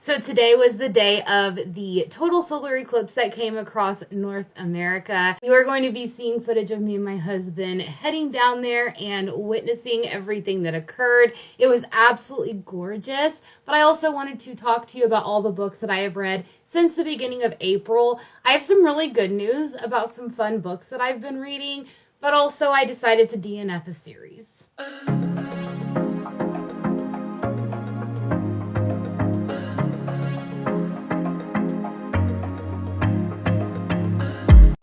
So today was the day of the total solar eclipse that came across North America. We were going to be seeing footage of me and my husband heading down there and witnessing everything that occurred. It was absolutely gorgeous, but I also wanted to talk to you about all the books that I have read since the beginning of April. I have some really good news about some fun books that I've been reading, but also I decided to DNF a series.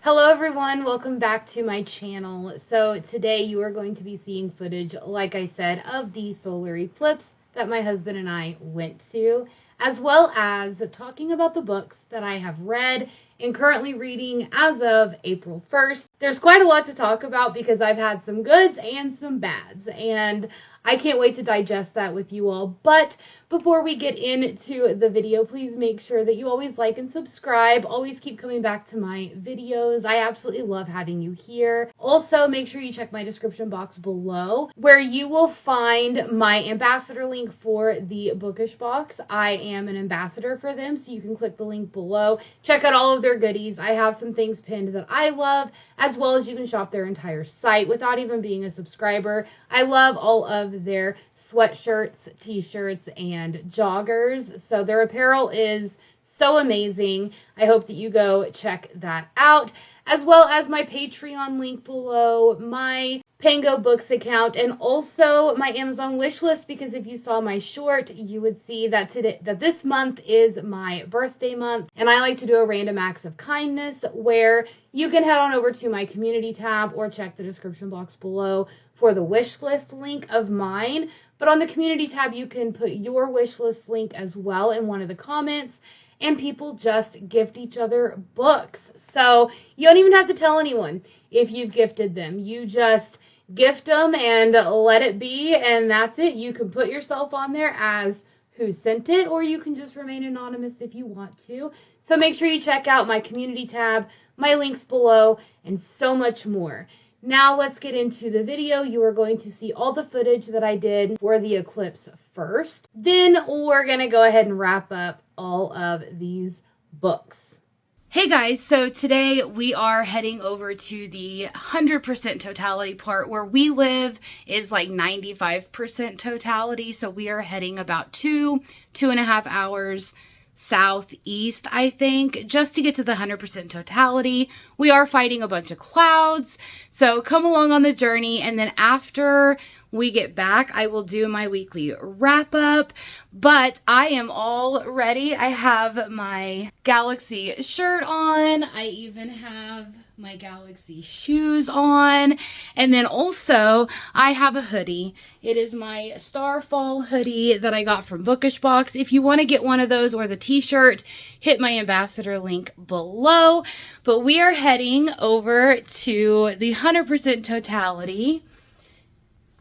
Hello everyone, welcome back to my channel. So today you are going to be seeing footage, like I said, of the solar eclipse that my husband and I went to, as well as talking about the books that I have read and currently reading as of April 1st. There's quite a lot to talk about because I've had some goods and some bads, and I can't wait to digest that with you all. But before we get into the video, please make sure that you always like and subscribe. Always keep coming back to my videos. I absolutely love having you here. Also, make sure you check my description box below where you will find my ambassador link for the Bookish box. I am an ambassador for them, so you can click the link below. Check out all of their goodies. I have some things pinned that I love, as well as you can shop their entire site without even being a subscriber. I love all of their sweatshirts, t-shirts, and joggers. So their apparel is so amazing. I hope that you go check that out, as well as my Patreon link below, my Pango Books account, and also my Amazon wish list, because if you saw my short, you would see that this month is my birthday month, and I like to do a random acts of kindness where you can head on over to my community tab or check the description box below for the wish list link of mine. But on the community tab, you can put your wish list link as well in one of the comments, and people just gift each other books. So you don't even have to tell anyone if you've gifted them. You just gift them and let it be, and that's it. You can put yourself on there as who sent it, or you can just remain anonymous if you want to. So make sure you check out my community tab, my links below, and so much more. Now let's get into the video. You are going to see all the footage that I did for the eclipse first. Then we're going to go ahead and wrap up all of these books. Hey guys, so today we are heading over to the 100% totality part. Where we live is like 95% totality, so we are heading about 2.5 hours southeast, I think, just to get to the 100% totality. We are fighting a bunch of clouds, so come along on the journey, and then after we get back, I will do my weekly wrap up. But I am all ready. I have my Galaxy shirt on. I even have my Galaxy shoes on. And then also I have a hoodie. It is my Starfall hoodie that I got from Bookish Box. If you want to get one of those or the t-shirt, hit my ambassador link below. But we are heading over to the 100% totality.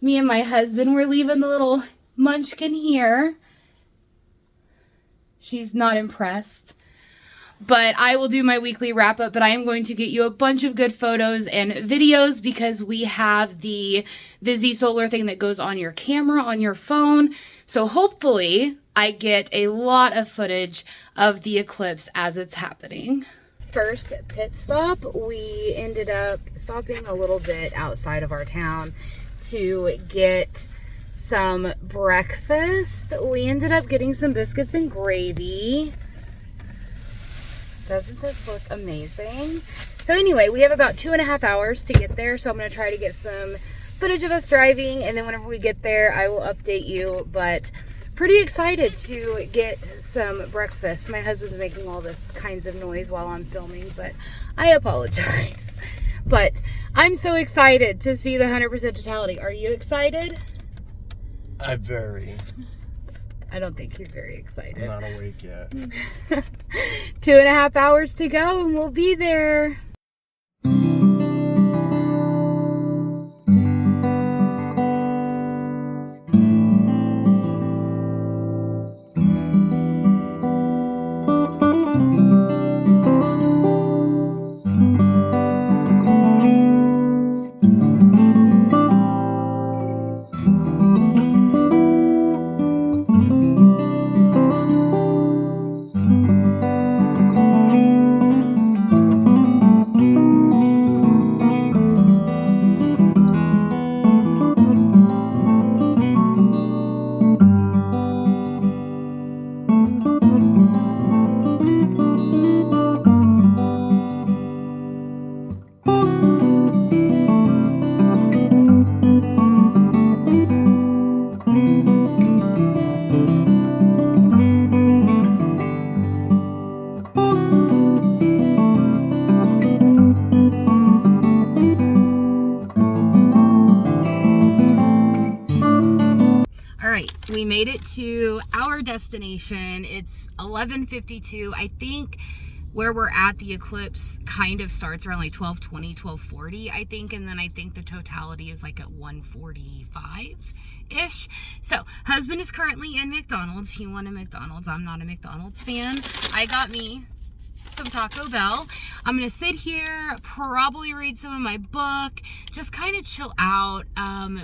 Me and my husband, we're leaving the little munchkin here. She's not impressed. But I will do my weekly wrap up, but I am going to get you a bunch of good photos and videos because we have the Visi Solar thing that goes on your camera on your phone. So hopefully I get a lot of footage of the eclipse as it's happening. First pit stop, we ended up stopping a little bit outside of our town to get some breakfast. We ended up getting some biscuits and gravy. Doesn't this look amazing? So anyway, we have about 2.5 hours to get there, so I'm going to try to get some footage of us driving, and then whenever we get there, I will update you. But pretty excited to get some breakfast. My husband's making all this kinds of noise while I'm filming, but I apologize. But I'm so excited to see the 100% totality. Are you excited? I'm very. I don't think he's very excited. I'm not awake yet. 2.5 hours to go and we'll be there. made it to our destination. It's 11:52. I think where we're at, the eclipse kind of starts around like 12:20, 12:40, I think. And then I think the totality is like at 1:45-ish. So husband is currently in McDonald's. He wanted McDonald's. I'm not a McDonald's fan. I got me some Taco Bell. I'm gonna sit here, probably read some of my book, just kind of chill out.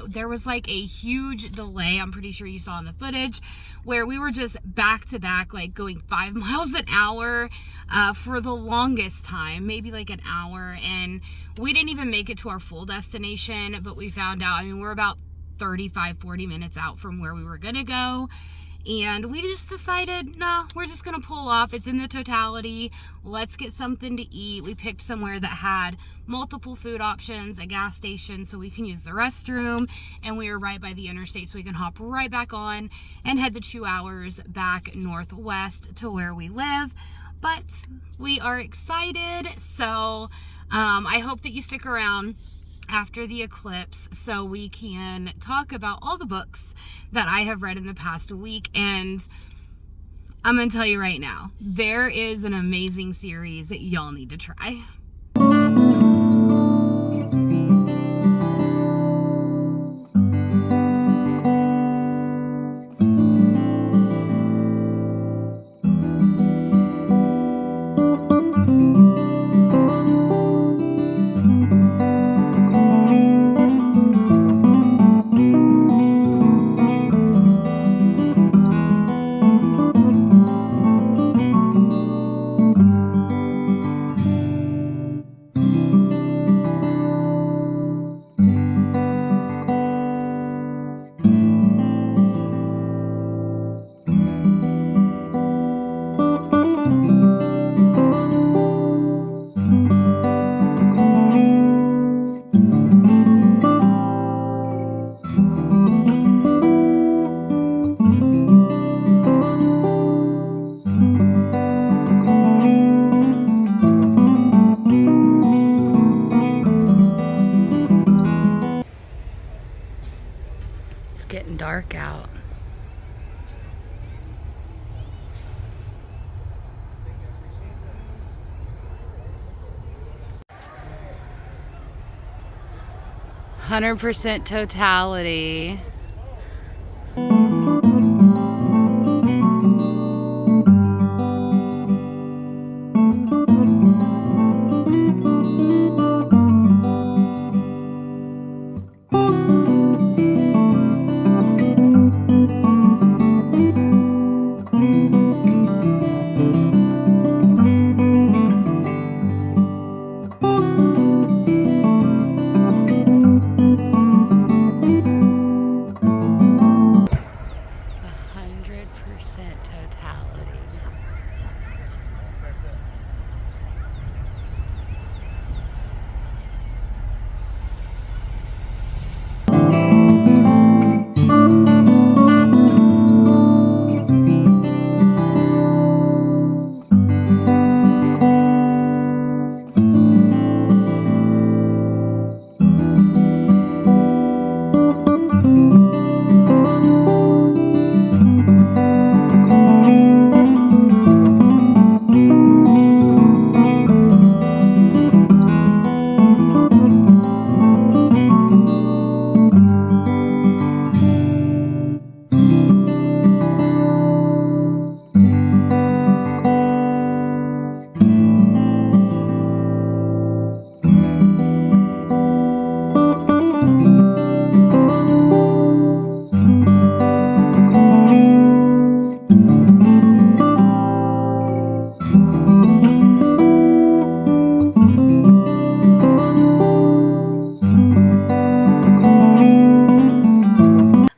There was like a huge delay, I'm pretty sure you saw in the footage, where we were just back to back, like going 5 miles an hour for the longest time, maybe like an hour, and we didn't even make it to our full destination. But we found out, I mean, we're about 35-40 minutes out from where we were gonna go. And we just decided, no, we're just going to pull off. It's in the totality. Let's get something to eat. We picked somewhere that had multiple food options, a gas station, so we can use the restroom. And we were right by the interstate, so we can hop right back on and head the 2 hours back northwest to where we live. But we are excited. So I hope that you stick around after the eclipse so we can talk about all the books that I have read in the past week. And I'm gonna tell you right now, there is an amazing series that y'all need to try. Getting dark out. "100% totality."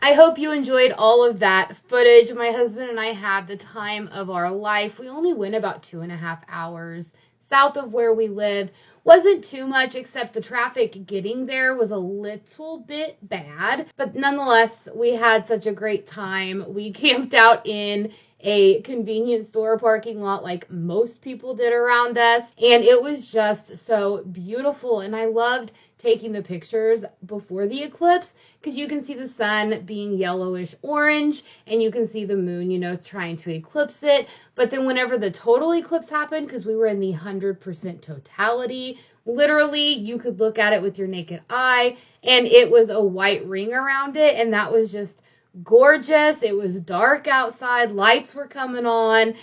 I hope you enjoyed all of that footage. My husband and I had the time of our life. We only went about 2.5 hours south of where we live. Wasn't too much, except the traffic getting there was a little bit bad. But nonetheless, we had such a great time. We camped out in a convenience store parking lot like most people did around us. And it was just so beautiful. And I loved taking the pictures before the eclipse because you can see the sun being yellowish orange and you can see the moon, trying to eclipse it. But then whenever the total eclipse happened, because we were in the 100% totality, literally you could look at it with your naked eye and it was a white ring around it. And that was just gorgeous. It was dark outside. Lights were coming on.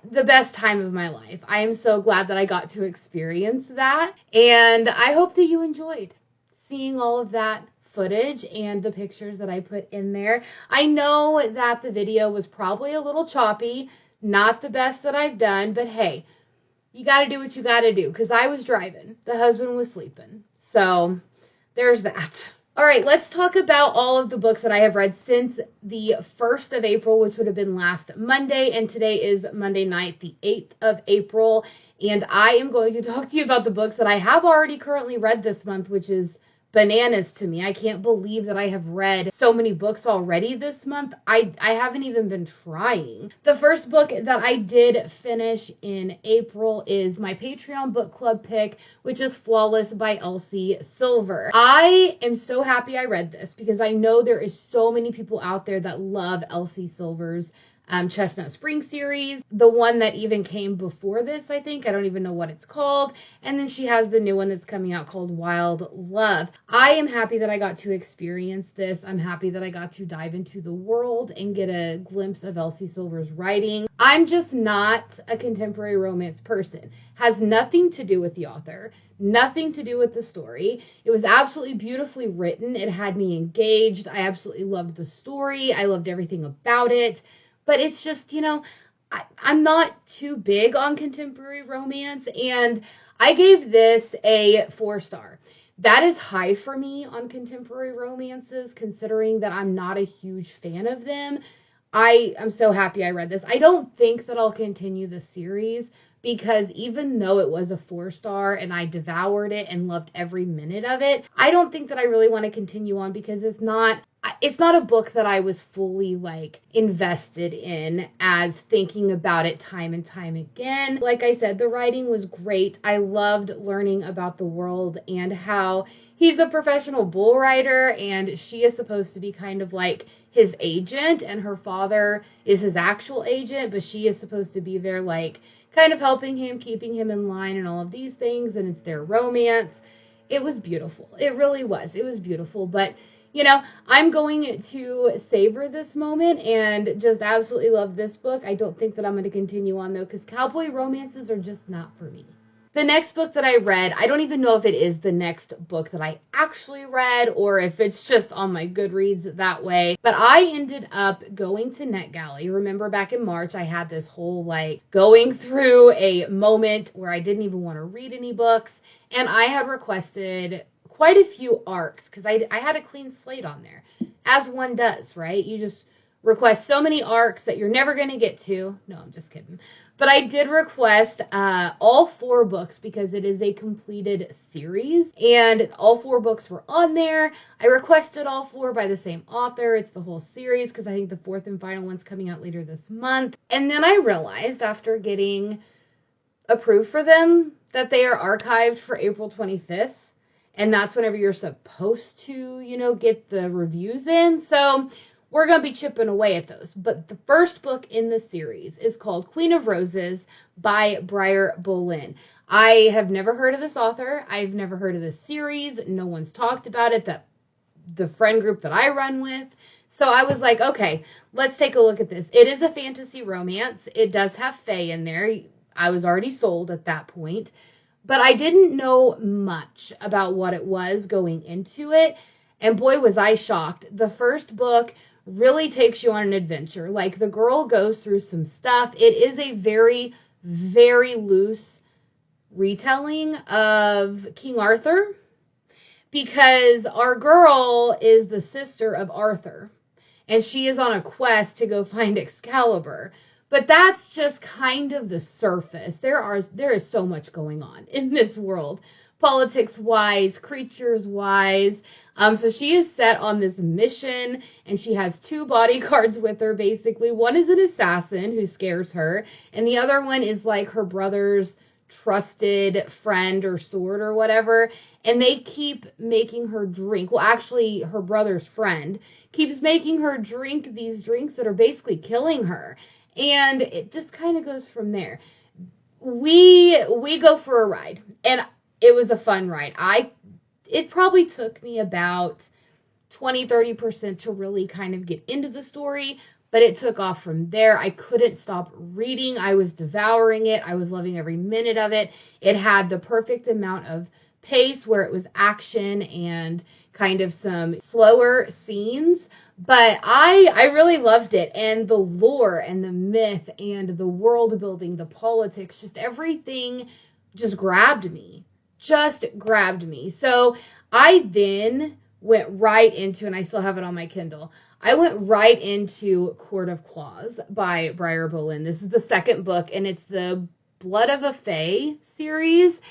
The best time of my life. I am so glad that I got to experience that. And I hope that you enjoyed seeing all of that footage and the pictures that I put in there. I know that the video was probably a little choppy, not the best that I've done, but hey, you got to do what you got to do because I was driving. The husband was sleeping. So there's that. All right, let's talk about all of the books that I have read since the 1st of April, which would have been last Monday, and today is Monday night, the 8th of April, and I am going to talk to you about the books that I have already currently read this month, which is bananas to me. I can't believe that I have read so many books already this month. I haven't even been trying. The first book that I did finish in April is my Patreon book club pick, which is Flawless by Elsie Silver. I am so happy I read this because I know there is so many people out there that love Elsie Silver's Chestnut Spring series. The one that even came before this, I think. I don't even know what it's called. And then she has the new one that's coming out called Wild Love. I am happy that I got to experience this. I'm happy that I got to dive into the world and get a glimpse of Elsie Silver's writing. I'm just not a contemporary romance person. Has nothing to do with the author. Nothing to do with the story. It was absolutely beautifully written. It had me engaged. I absolutely loved the story. I loved everything about it. But it's just, I'm not too big on contemporary romance, and I gave this a 4-star. That is high for me on contemporary romances, considering that I'm not a huge fan of them. I'm so happy I read this. I don't think that I'll continue the series because even though it was a 4-star and I devoured it and loved every minute of it, I don't think that I really want to continue on because it's not a book that I was fully invested in as thinking about it time and time again. Like I said, the writing was great. I loved learning about the world and how he's a professional bull rider and she is supposed to be kind of like his agent and her father is his actual agent, but she is supposed to be there kind of helping him, keeping him in line and all of these things, and it's their romance. It was beautiful. It really was. It was beautiful, but I'm going to savor this moment and just absolutely love this book. I don't think that I'm going to continue on, though, because cowboy romances are just not for me. The next book that I read, I don't even know if it is the next book that I actually read or if it's just on my Goodreads that way, but I ended up going to NetGalley. Remember back in March, I had this whole going through a moment where I didn't even want to read any books, and I had requested quite a few arcs because I had a clean slate on there, as one does, right? You just request so many arcs that you're never going to get to. No, I'm just kidding. But I did request all 4 books because it is a completed series, and all 4 books were on there. I requested all 4 by the same author. It's the whole series because I think the 4th and final one's coming out later this month. And then I realized after getting approved for them that they are archived for April 25th. And that's whenever you're supposed to, get the reviews in. So we're going to be chipping away at those. But the first book in the series is called Queen of Roses by Briar Bolin. I have never heard of this author. I've never heard of this series. No one's talked about it, that the friend group that I run with. So I was like, okay, let's take a look at this. It is a fantasy romance. It does have fae in there. I was already sold at that point. But I didn't know much about what it was going into it. And boy, was I shocked. The first book really takes you on an adventure. The girl goes through some stuff. It is a very, very loose retelling of King Arthur. Because our girl is the sister of Arthur. And she is on a quest to go find Excalibur. But that's just kind of the surface. There is so much going on in this world. politics-wise, creatures-wise. So she is set on this mission, and she has 2 bodyguards with her, basically. One is an assassin who scares her, and the other one is like her brother's trusted friend or sword or whatever. And they keep making her drink. Well, actually, her brother's friend keeps making her drink these drinks that are basically killing her. And it just kind of goes from there. We go for a ride, and it was a fun ride. It probably took me about 20-30% to really kind of get into the story, but it took off from there. I couldn't stop reading. I was devouring it. I was loving every minute of it. It had the perfect amount of pace where it was action and kind of some slower scenes, but I really loved it. And the lore and the myth and the world building, the politics, just everything just grabbed me. So I then went right into, and I still have it on my Kindle, I went right into Court of Claws by Briar Bolin. This is the 2nd book, and it's the Blood of a Fae series.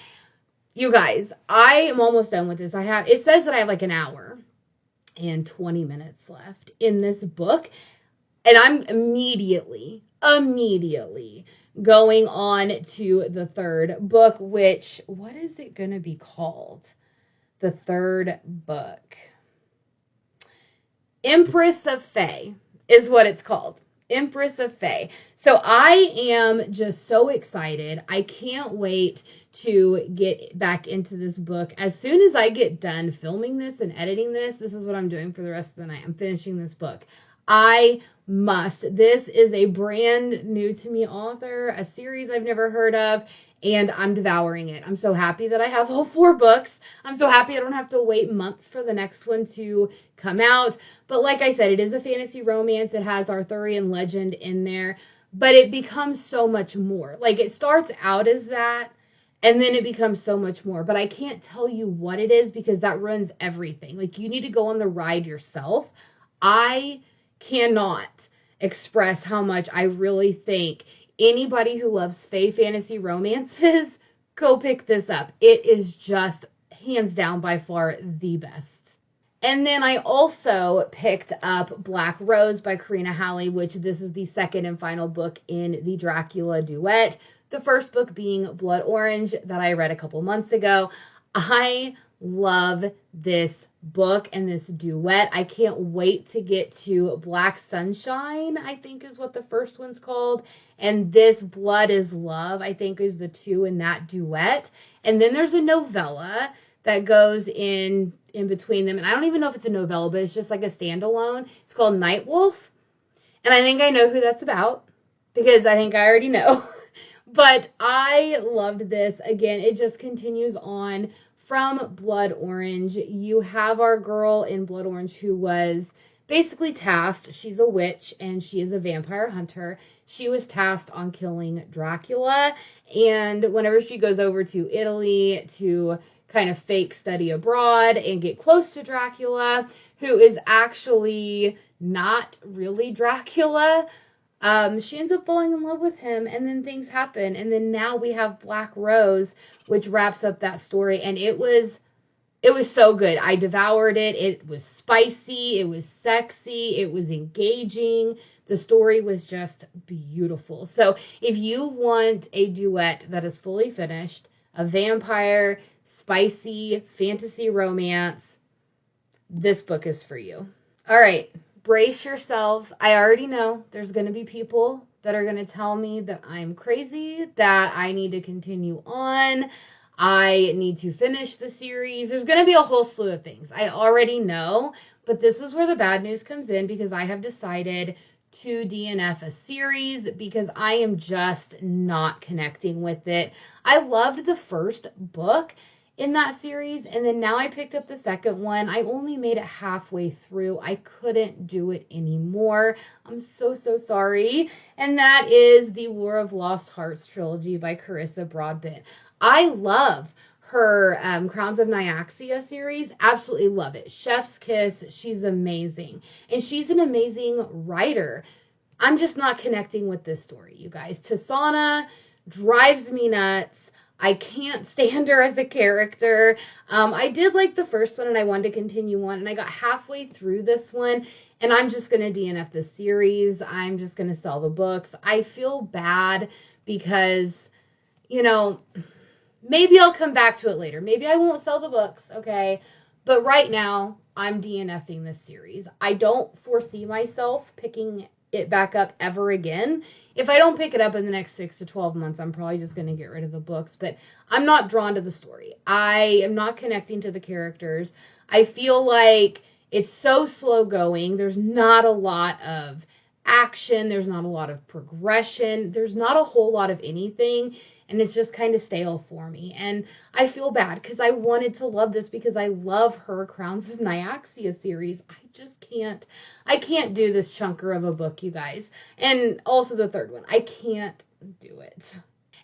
You guys, I am almost done with this. It says that I have like an hour and 20 minutes left in this book, and I'm immediately going on to the 3rd book, which, what is it going to be called? The 3rd book. Empress of Fae is what it's called. Empress of Fae. So I am just so excited. I can't wait to get back into this book. As soon as I get done filming this and editing this, this is what I'm doing for the rest of the night. I'm finishing this book. I must. This is a brand new to me author, a series I've never heard of, and I'm devouring it. I'm so happy that I have all 4 books. I'm so happy I don't have to wait months for the next one to come out. But like I said, it is a fantasy romance. It has Arthurian legend in there, but it becomes so much more. Like, it starts out as that, and then it becomes so much more. But I can't tell you what it is because that ruins everything. Like, you need to go on the ride yourself. I cannot express how much I really think anybody who loves fae fantasy romances, go pick this up. It is just hands down by far the best. And then I also picked up Black Rose by Karina Halley, which this is the 2nd and final book in the Dracula duet. The first book being Blood Orange that I read a couple months ago. I love this book and this duet. I can't wait to get to Black Sunshine, I think is what the first one's called. And this Blood is Love, I think, is the 2 in that duet. And then there's a novella that goes in between them. And I don't even know if it's a novella, but it's just like a standalone. It's called Night Wolf. And I think I know who that's about because I think I already know. But I loved this. Again, it just continues on from Blood Orange. You have our girl in Blood Orange who was basically tasked. She's a witch and she is a vampire hunter. She was tasked on killing Dracula. And whenever she goes over to Italy to kind of fake study abroad and get close to Dracula, who is actually not really Dracula, she ends up falling in love with him, and then things happen. And then now we have Black Rose, which wraps up that story. And it was so good. I devoured it. It was spicy. It was sexy. It was engaging. The story was just beautiful. So if you want a duet that is fully finished, a vampire, spicy, fantasy romance, this book is for you. All right. Brace yourselves. I already know there's going to be people that are going to tell me that I'm crazy, that I need to continue on, I need to finish the series. There's going to be a whole slew of things. I already know, but this is where the bad news comes in because I have decided to DNF a series because I am just not connecting with it. I loved the first book in that series, and then now I picked up the second one. I only made it halfway through. I couldn't do it anymore. I'm so sorry. And that is the War of Lost Hearts trilogy by Carissa Broadbent. I love her Crowns of Nyaxia series. Absolutely love it. Chef's Kiss. She's amazing. And she's an amazing writer. I'm just not connecting with this story, you guys. Tasana drives me nuts. I can't stand her as a character. I did like the first one and I wanted to continue on, and I got halfway through this one and I'm just going to DNF this series. I'm just going to sell the books. I feel bad because, you know, maybe I'll come back to it later. Maybe I won't sell the books, okay? But right now, I'm DNFing this series. I don't foresee myself picking it back up ever again. If I don't pick it up in the next 6 to 12 months, I'm probably just going to get rid of the books. But I'm not drawn to the story. I am not connecting to the characters. I feel like it's so slow going. There's not a lot of action. There's not a lot of progression. There's not a whole lot of anything. And it's just kind of stale for me. And I feel bad because I wanted to love this because I love her Crowns of Nyaxia series. I just can't. I can't do this chunker of a book, you guys. And also the third one. I can't do it.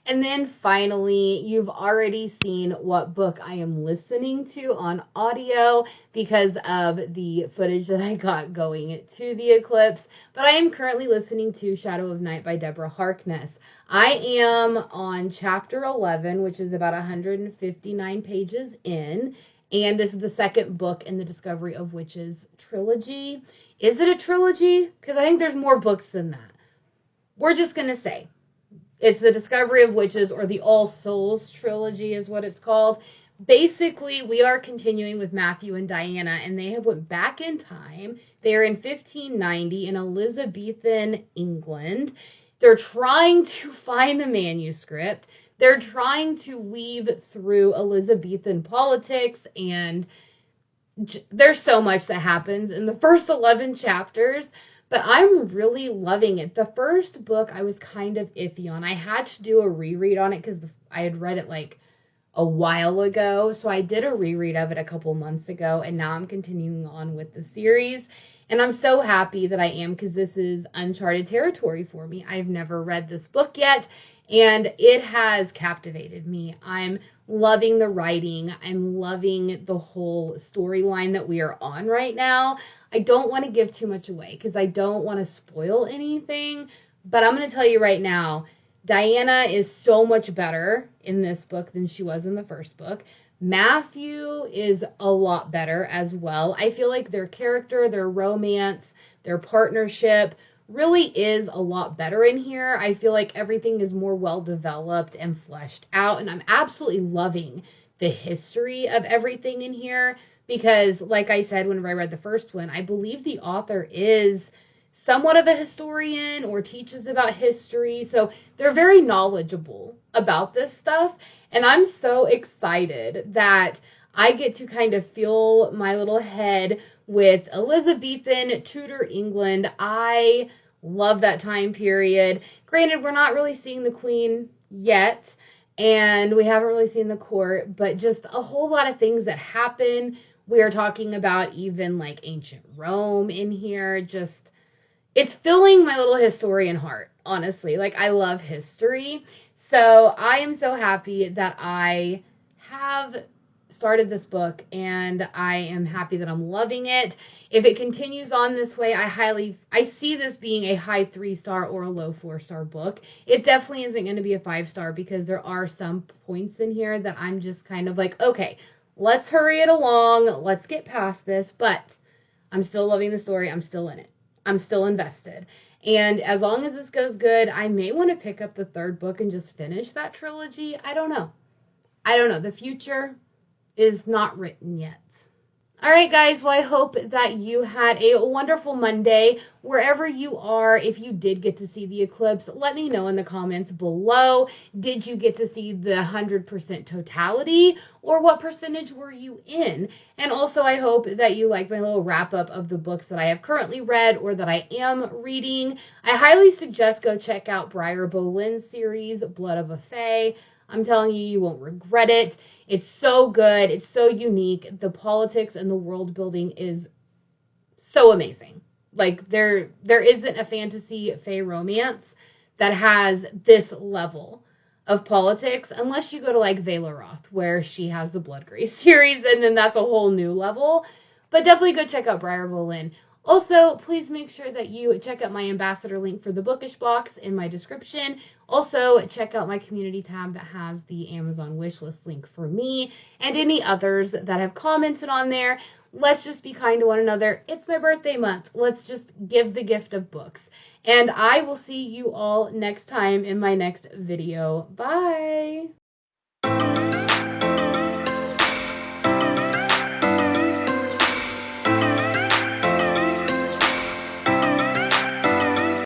And then finally, you've already seen what book I am listening to on audio because of the footage that I got going to the eclipse. But I am currently listening to Shadow of Night by Deborah Harkness. I am on chapter 11, which is about 159 pages in. And this is the second book in the Discovery of Witches trilogy. Is it a trilogy? Because I think there's more books than that. We're just going to say it's the Discovery of Witches, or the All Souls trilogy is what it's called. Basically, we are continuing with Matthew and Diana, and they have went back in time. They are in 1590 in Elizabethan England. They're trying to find the manuscript. They're trying to weave through Elizabethan politics, and there's so much that happens in the first 11 chapters. But I'm really loving it. The first book I was kind of iffy on. I had to do a reread on it because I had read it like a while ago. So I did a reread of it a couple months ago. And now I'm continuing on with the series. And I'm so happy that I am because this is uncharted territory for me. I've never read this book yet. And it has captivated me. I'm loving the writing. I'm loving the whole storyline that we are on right now. I don't want to give too much away because I don't want to spoil anything. But I'm going to tell you right now, Diana is so much better in this book than she was in the first book. Matthew is a lot better as well. I feel like their character, their romance, their partnership really is a lot better in here. I feel like everything is more well developed and fleshed out, and I'm absolutely loving the history of everything in here because, like I said, whenever I read the first one, I believe the author is somewhat of a historian or teaches about history, so they're very knowledgeable about this stuff, and I'm so excited that I get to kind of fill my little head with Elizabethan Tudor England. I love that time period. Granted, we're not really seeing the Queen yet, and we haven't really seen the court, but just a whole lot of things that happen. We are talking about even like ancient Rome in here. Just, it's filling my little historian heart, honestly. Like, I love history. So I am so happy that I have started this book, and I am happy that I'm loving it. If it continues on this way, I see this being a high 3-star or a low 4-star book. It definitely isn't going to be a 5-star because there are some points in here that I'm just kind of like, okay, let's hurry it along. Let's get past this. But I'm still loving the story. I'm still in it. I'm still invested. And as long as this goes good, I may want to pick up the third book and just finish that trilogy. I don't know. The future is not written yet. All right, guys. Well, I hope that you had a wonderful Monday wherever you are. If you did get to see the eclipse, let me know in the comments below. Did you get to see the 100% totality, or what percentage were you in? And also, I hope that you like my little wrap up of the books that I have currently read or that I am reading. I highly suggest go check out Briar Bolin's series, Blood of a Fae. I'm telling you, you won't regret it. It's so good. It's so unique. The politics and the world building is so amazing. Like, there isn't a fantasy fae romance that has this level of politics unless you go to like Valeroth, where she has the Blood Grace series, and then that's a whole new level. But definitely go check out Briar Bolin. Also, please make sure that you check out my ambassador link for the bookish box in my description. Also, check out my community tab that has the Amazon wishlist link for me and any others that have commented on there. Let's just be kind to one another. It's my birthday month. Let's just give the gift of books. And I will see you all next time in my next video. Bye!